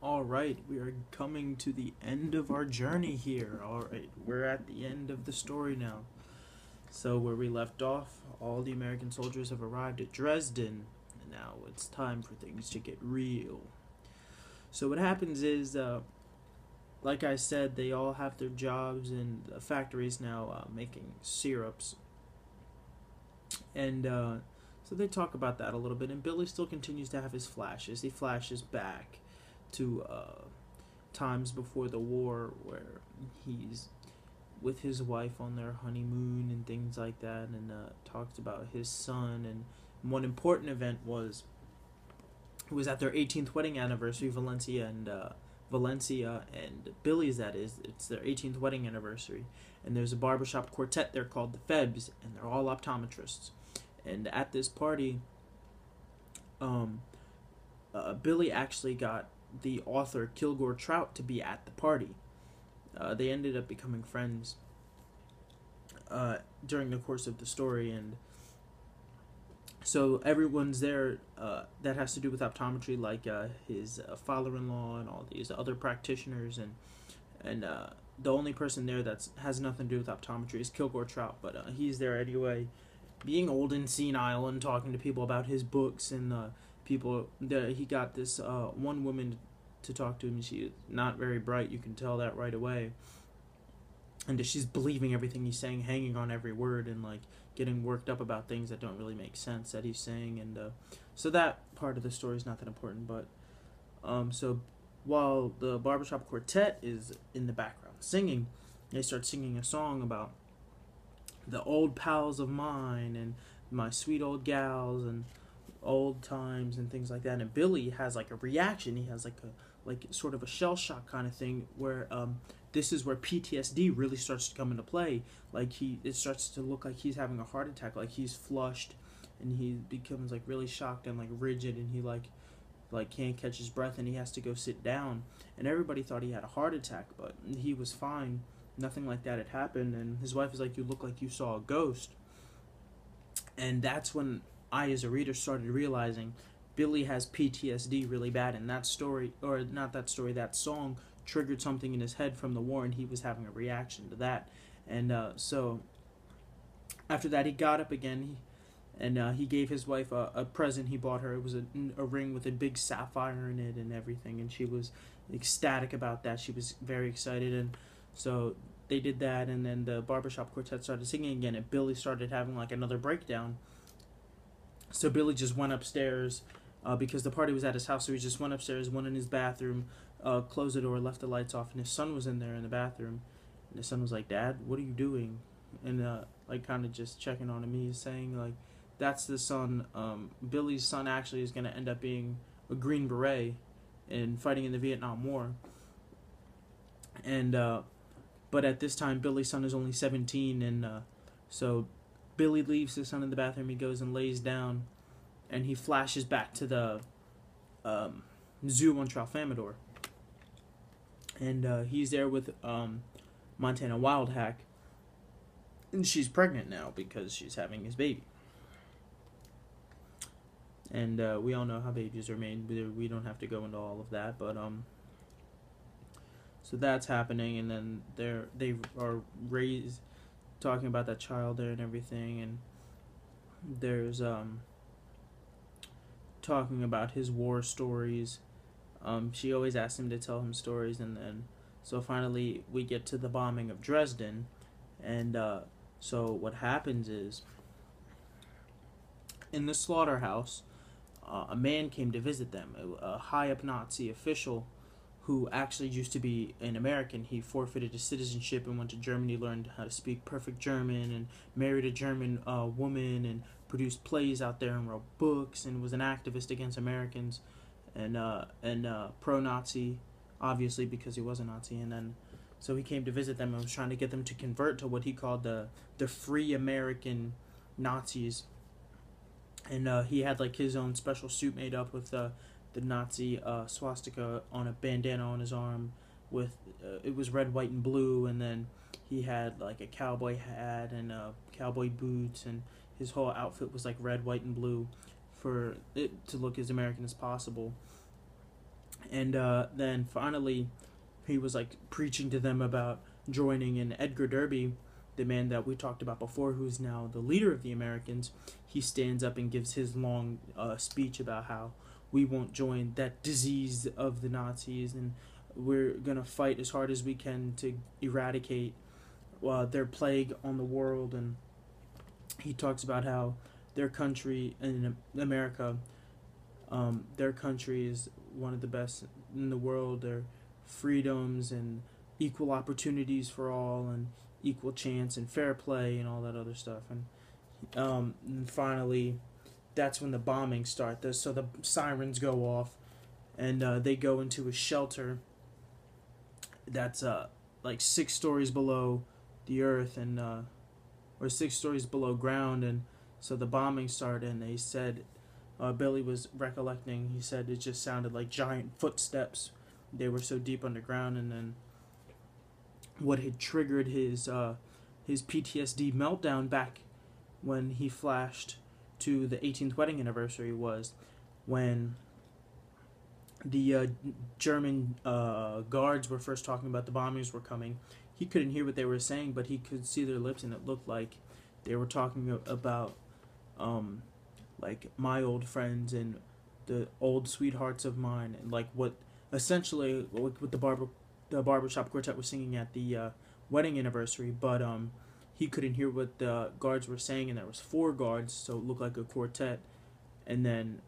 All right, we are coming to the end of our journey here. All right, we're at the end of the story now. So, where we left off, all the American soldiers have arrived at Dresden, and now it's time for things to get real. So, what happens is, like I said, they all have their jobs in the factories now making syrups. And so they talk about that a little bit, and Billy still continues to have his flashes. He flashes back to times before the war where he's with his wife on their honeymoon and things like that, and talks about his son. And one important event was it was at their 18th wedding anniversary. Valencia and Billy's, that is, it's their 18th wedding anniversary, and there's a barbershop quartet there called the Febs, and they're all optometrists. And at this party, Billy actually got the author Kilgore Trout to be at the party. They ended up becoming friends during the course of the story, and so everyone's there that has to do with optometry, like his father-in-law and all these other practitioners, and the only person there that has nothing to do with optometry is Kilgore Trout, but he's there anyway, being old and senile and talking to people about his books and people. He got this one woman to talk to him. She's not very bright, you can tell that right away, and she's believing everything he's saying, hanging on every word, and like getting worked up about things that don't really make sense that he's saying. And so that part of the story is not that important, but so while the barbershop quartet is in the background singing, they start singing a song about the old pals of mine and my sweet old gals and old times and things like that. And Billy has like a reaction. He has like sort of a shell shock kind of thing where this is where PTSD really starts to come into play. Like it starts to look like he's having a heart attack, like he's flushed, and he becomes like really shocked and like rigid, and he like can't catch his breath, and he has to go sit down. And everybody thought he had a heart attack, but he was fine. Nothing like that had happened. And his wife was like, "You look like you saw a ghost." And that's when I, as a reader, started realizing Billy has PTSD really bad, and that story, or not that story, that song triggered something in his head from the war, and he was having a reaction to that. And so after that, he got up again, and he gave his wife a present he bought her. It was a ring with a big sapphire in it and everything, and she was ecstatic about that. She was very excited, and so they did that, and then the barbershop quartet started singing again, and Billy started having like another breakdown. So Billy just went upstairs because the party was at his house, so he just went upstairs, went in his bathroom, closed the door, left the lights off, and his son was in there in the bathroom. And his son was like, "Dad, what are you doing?" And like kind of just checking on him. He's saying like, "That's the son. Billy's son actually is going to end up being a Green Beret and fighting in the Vietnam War." And but at this time, Billy's son is only 17, and so Billy leaves his son in the bathroom. He goes and lays down, and he flashes back to the zoo on Tralfamadore, and he's there with Montana Wildhack, and she's pregnant now because she's having his baby. And we all know how babies are made. We don't have to go into all of that, but so that's happening, and then they are raised, talking about that child there and everything, and there's talking about his war stories. She always asks him to tell him stories, and then so finally we get to the bombing of Dresden, and so what happens is in the slaughterhouse, a man came to visit them, a high up Nazi official who actually used to be an American. He forfeited his citizenship and went to Germany, learned how to speak perfect German, and married a German woman, and produced plays out there and wrote books, and was an activist against Americans, and pro-Nazi, obviously, because he was a Nazi. And then so he came to visit them and was trying to get them to convert to what he called the free American Nazis. And he had like his own special suit made up with the Nazi swastika on a bandana on his arm, with it was red, white, and blue, and then he had like a cowboy hat and cowboy boots, and his whole outfit was like red, white, and blue for it to look as American as possible. And then finally, he was like preaching to them about joining. And Edgar Derby, the man that we talked about before, who's now the leader of the Americans, he stands up and gives his long speech about how we won't join that disease of the Nazis, and we're gonna fight as hard as we can to eradicate their plague on the world. And he talks about how their country in America, their country is one of the best in the world. Their freedoms and equal opportunities for all, and equal chance and fair play and all that other stuff. And finally, that's when the bombings start. So the sirens go off, and they go into a shelter that's like 6 stories below the earth, and or 6 stories below ground. And so the bombing started, and they said, Billy was recollecting, he said it just sounded like giant footsteps. They were so deep underground. And then what had triggered his PTSD meltdown back when he flashed to the 18th wedding anniversary was when the German guards were first talking about the bombings were coming. He couldn't hear what they were saying, but he could see their lips, and it looked like they were talking about like my old friends and the old sweethearts of mine, and like what essentially what the barbershop quartet was singing at the wedding anniversary. But he couldn't hear what the guards were saying, and there was 4 guards, so it looked like a quartet. And then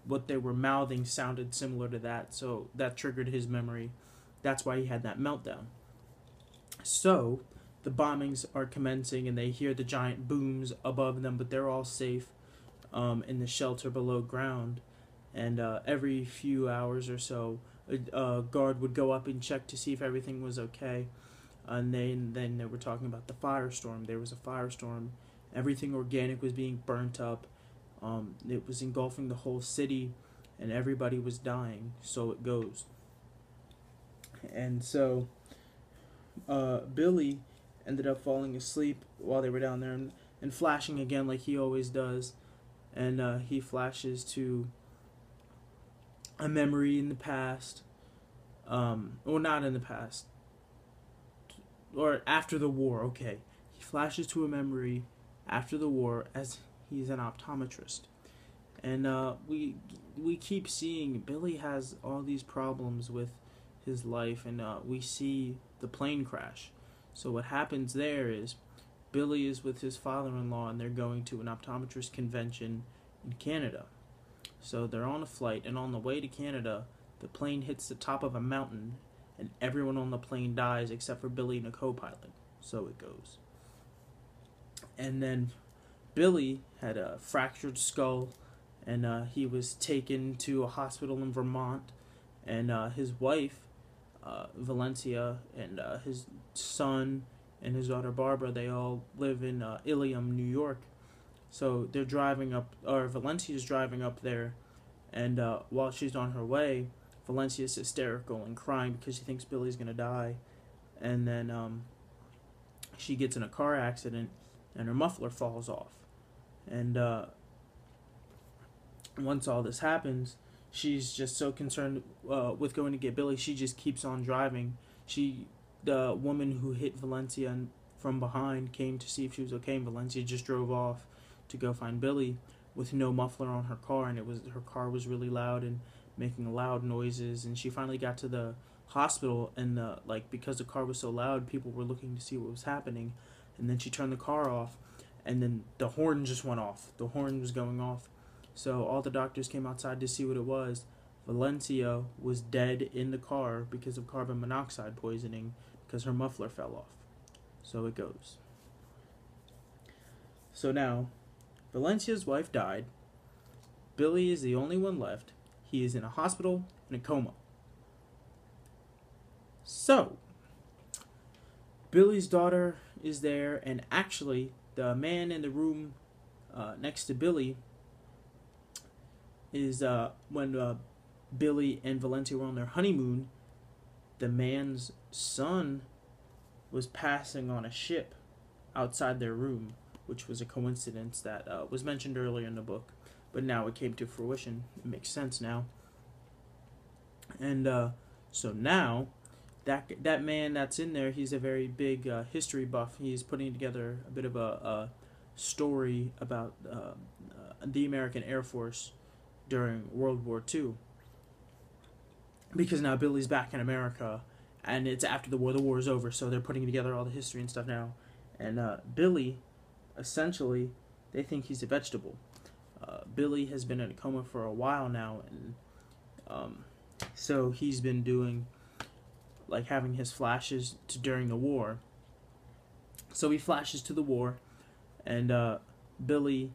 what they were mouthing sounded similar to that, so that triggered his memory. That's why he had that meltdown. So the bombings are commencing, and they hear the giant booms above them, but they're all safe in the shelter below ground. And every few hours or so, a guard would go up and check to see if everything was okay. And then they were talking about the firestorm. There was a firestorm. Everything organic was being burnt up. It was engulfing the whole city, and everybody was dying. So it goes. And so Billy ended up falling asleep while they were down there, and flashing again like he always does. And he flashes to a memory in the past, or not in the past, or after the war. Okay, he flashes to a memory after the war as he's an optometrist, and we keep seeing Billy has all these problems with his life, and we see the plane crash. So what happens there is Billy is with his father-in-law, and they're going to an optometrist convention in Canada. So they're on a flight, and on the way to Canada, the plane hits the top of a mountain, and everyone on the plane dies except for Billy and a co-pilot. So it goes. And then Billy had a fractured skull, and he was taken to a hospital in Vermont, and his wife, Valencia, and his son and his daughter Barbara, they all live in Ilium, New York. So they're driving up, or Valencia's driving up there, and while she's on her way, Valencia's hysterical and crying because she thinks Billy's gonna die. And then she gets in a car accident, and her muffler falls off. And once all this happens, she's just so concerned with going to get Billy, she just keeps on driving. The woman who hit Valencia from behind came to see if she was okay, and Valencia just drove off to go find Billy with no muffler on her car, and her car was really loud and making loud noises. And she finally got to the hospital, and because the car was so loud, people were looking to see what was happening. And then she turned the car off, and then the horn just went off. The horn was going off. So all the doctors came outside to see what it was. Valencia was dead in the car because of carbon monoxide poisoning, because her muffler fell off. So it goes. So now, Valencia's wife died. Billy is the only one left. He is in a hospital in a coma. So, Billy's daughter is there, and actually, the man in the room next to Billy is when Billy and Valencia were on their honeymoon, the man's son was passing on a ship outside their room, which was a coincidence that was mentioned earlier in the book, but now it came to fruition. It makes sense now. And so now that man that's in there, he's a very big history buff. He's putting together a bit of a story about the American Air Force during World War II, because now Billy's back in America, and it's after the war. The war is over, so they're putting together all the history and stuff now. And Billy, essentially, they think he's a vegetable. Billy has been in a coma for a while now, and so he's been doing, like, having his flashes during the war. So he flashes to the war, and Billy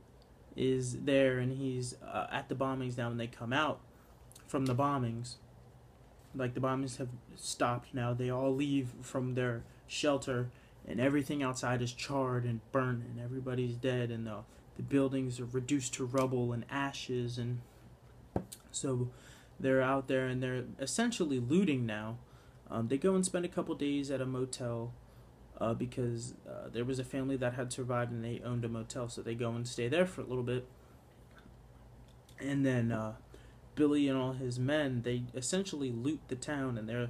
is there, and he's at the bombings now. When they come out from the bombings, like, the bombings have stopped now. They all leave from their shelter, and everything outside is charred and burnt, and everybody's dead, and the buildings are reduced to rubble and ashes. And so they're out there, and they're essentially looting now. They go and spend a couple days at a motel because there was a family that had survived, and they owned a motel, so they go and stay there for a little bit. And then Billy and all his men, they essentially loot the town, and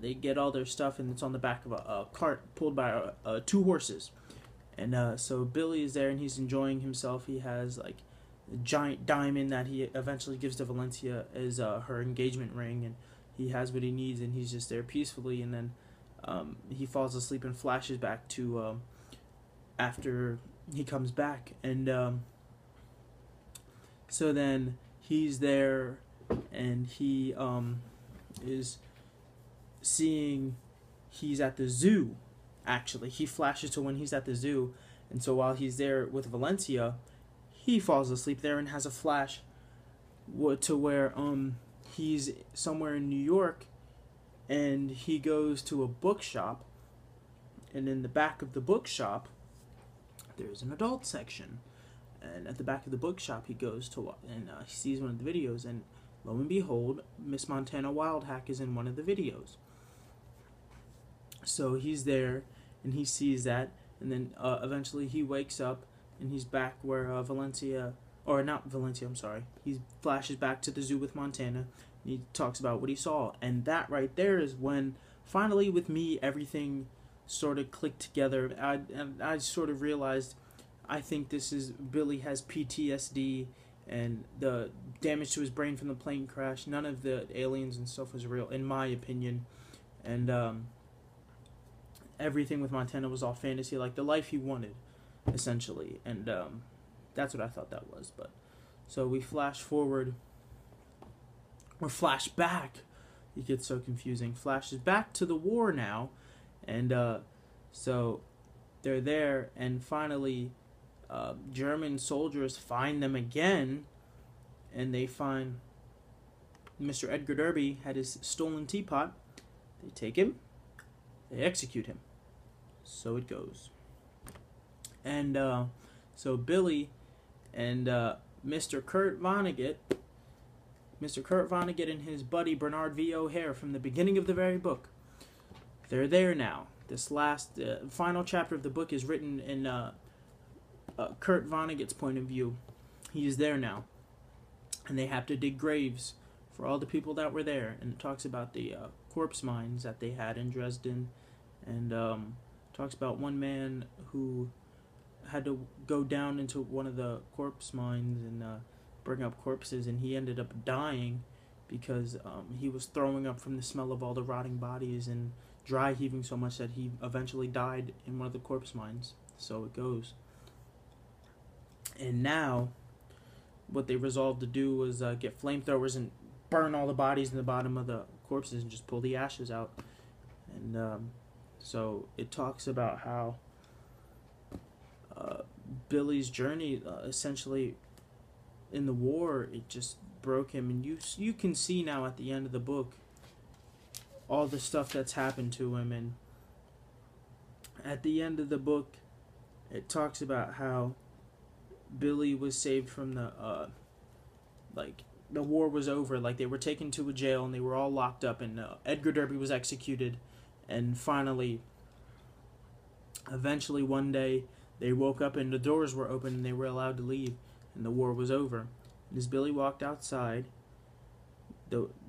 they get all their stuff, and it's on the back of a cart pulled by two horses. And so Billy is there, and he's enjoying himself. He has, like, a giant diamond that he eventually gives to Valencia as her engagement ring, and he has what he needs, and he's just there peacefully. And then he falls asleep and flashes back to after he comes back. And so then he's there, and he is seeing he's at the zoo. Actually, he flashes to when he's at the zoo, and so while he's there with Valencia, he falls asleep there and has a flash to where he's somewhere in New York, and he goes to a bookshop, and in the back of the bookshop there's an adult section, and at the back of the bookshop he goes to, and he sees one of the videos, and lo and behold, Miss Montana Wildhack is in one of the videos. So he's there, and he sees that, and then eventually he wakes up, and he's back where Valencia, or not Valencia, I'm sorry. He flashes back to the zoo with Montana, and he talks about what he saw. And that right there is when, finally, with me, everything sort of clicked together. I sort of realized, I think this is, Billy has PTSD, and the damage to his brain from the plane crash. None of the aliens and stuff was real, in my opinion. And everything with Montana was all fantasy, like the life he wanted, essentially. And that's what I thought that was. But so we flash forward, or flash back. It gets so confusing. Flashes back to the war now, and so they're there, and finally German soldiers find them again, and they find Mr. Edgar Derby had his stolen teapot. They take him, they execute him. So it goes. And so Billy and Mr. Kurt Vonnegut and his buddy Bernard V. O'Hare from the beginning of the very book, they're there now. This last, final chapter of the book is written in Kurt Vonnegut's point of view. He is there now. And they have to dig graves for all the people that were there. And it talks about the corpse mines that they had in Dresden. And talks about one man who had to go down into one of the corpse mines and bring up corpses, and he ended up dying because he was throwing up from the smell of all the rotting bodies and dry heaving so much that he eventually died in one of the corpse mines. So it goes. And now what they resolved to do was get flamethrowers and burn all the bodies in the bottom of the corpses and just pull the ashes out. And so it talks about how Billy's journey, essentially in the war, it just broke him. And you can see now at the end of the book all the stuff that's happened to him. And at the end of the book, it talks about how Billy was saved from the war was over. Like, they were taken to a jail and they were all locked up, and Edgar Derby was executed. And finally, eventually one day, they woke up and the doors were open and they were allowed to leave, and the war was over. And as Billy walked outside,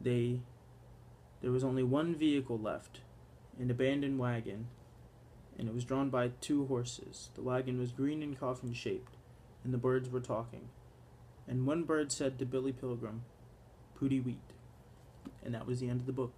they There was only one vehicle left, an abandoned wagon, and it was drawn by 2 horses. The wagon was green and coffin-shaped, and the birds were talking. And one bird said to Billy Pilgrim, "Pooty wheat." And that was the end of the book.